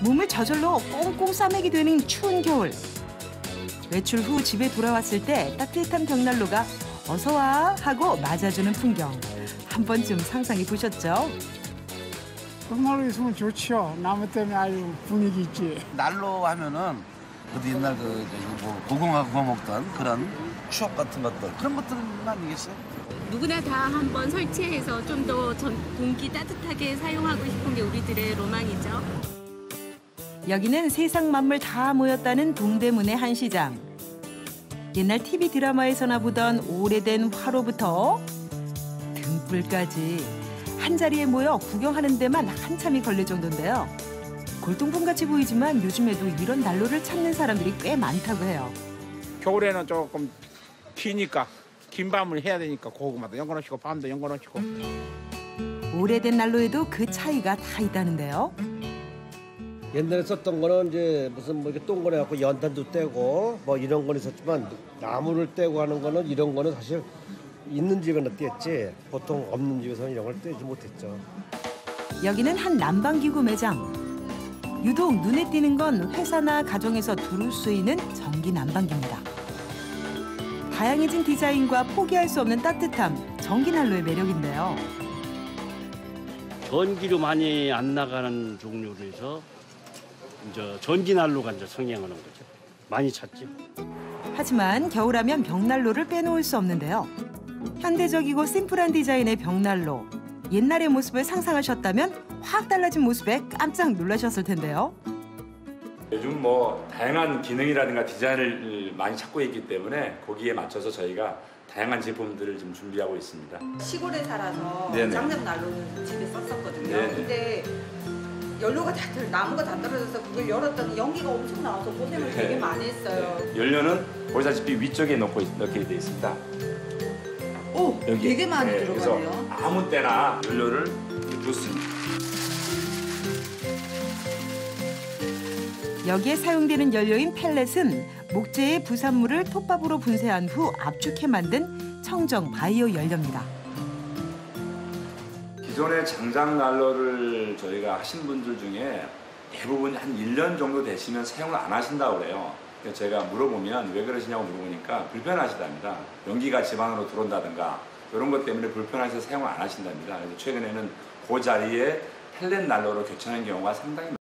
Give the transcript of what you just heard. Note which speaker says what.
Speaker 1: 몸을 저절로 꽁꽁 싸매게 되는 추운 겨울. 외출 후 집에 돌아왔을 때 따뜻한 벽난로가 어서 와 하고 맞아주는 풍경. 한 번쯤 상상해 보셨죠?
Speaker 2: 벽난로 있으면 좋지요. 나무 때문에 아주 분위기 있지.
Speaker 3: 난로 하면은 그래도 옛날 고공하고 구워 먹던 그런 추억 같은 것들 그런 것들만 아니겠어요?
Speaker 4: 누구나 다 한번 설치해서 좀 더 공기 따뜻하게 사용하고 싶은 게 우리들의 로망이죠.
Speaker 1: 여기는 세상 만물 다 모였다는 동대문의 한 시장. 옛날 TV 드라마에서나 보던 오래된 화로부터 등불까지 한자리에 모여 구경하는 데만 한참이 걸릴 정도인데요. 골동품같이 보이지만 요즘에도 이런 난로를 찾는 사람들이 꽤 많다고 해요.
Speaker 5: 겨울에는 조금 튀니까 긴 밤을 해야 되니까 고구마도 연거놓으시고 밤도 연거놓으시고.
Speaker 1: 오래된 난로에도 그 차이가 다 있다는데요.
Speaker 6: 옛날에 썼던 거는 이제 무슨 뭐 이렇게 동그래 갖고 연탄도 떼고 뭐 이런 건 있었지만 나무를 떼고 하는 거는 이런 거는 사실 있는 집에나 뗐지 보통 없는 집에서는 이런 걸 떼지 못했죠.
Speaker 1: 여기는 한 난방기구 매장. 유독 눈에 띄는 건 회사나 가정에서 두루 쓰이는 전기 난방기입니다. 다양해진 디자인과 포기할 수 없는 따뜻함, 전기 난로의 매력인데요.
Speaker 7: 전기로 많이 안 나가는 종류로 해서 이제 전기 난로가 이제 성행하는 거죠. 많이 찾죠.
Speaker 1: 하지만 겨울하면 벽난로를 빼놓을 수 없는데요. 현대적이고 심플한 디자인의 벽난로. 옛날의 모습을 상상하셨다면 확 달라진 모습에 깜짝 놀라셨을 텐데요.
Speaker 8: 요즘 뭐 다양한 기능이라든가 디자인을 많이 찾고 있기 때문에 거기에 맞춰서 저희가 다양한 제품들을 좀 준비하고 있습니다.
Speaker 9: 시골에 살아서
Speaker 8: 네네.
Speaker 9: 장작 난로는 집에 썼었거든요.
Speaker 8: 네네.
Speaker 9: 근데 연료가 나무가 다 떨어져서 그걸 열었더니 연기가 엄청 나와서 고생을
Speaker 8: 네.
Speaker 9: 되게 많이 했어요.
Speaker 8: 네. 연료는 보시다시피 위쪽에 넣게 되어 있습니다.
Speaker 9: 오,
Speaker 8: 여기.
Speaker 9: 되게 많이
Speaker 8: 네,
Speaker 9: 들어가네요.
Speaker 8: 그래서 아무 때나 연료를 붓습니다.
Speaker 1: 여기에 사용되는 연료인 펠렛은 목재의 부산물을 톱밥으로 분쇄한 후 압축해 만든 청정 바이오 연료입니다.
Speaker 8: 기존의 장작 난로를 저희가 하신 분들 중에 대부분 한 1년 정도 되시면 사용을 안 하신다고 그래요. 그래서 제가 물어보면 왜 그러시냐고 물어보니까 불편하시답니다. 연기가 집 안으로 들어온다든가 이런 것 때문에 불편하셔서 사용을 안 하신답니다. 그래서 최근에는 그 자리에 펠렛 난로로 교체하는 경우가 상당히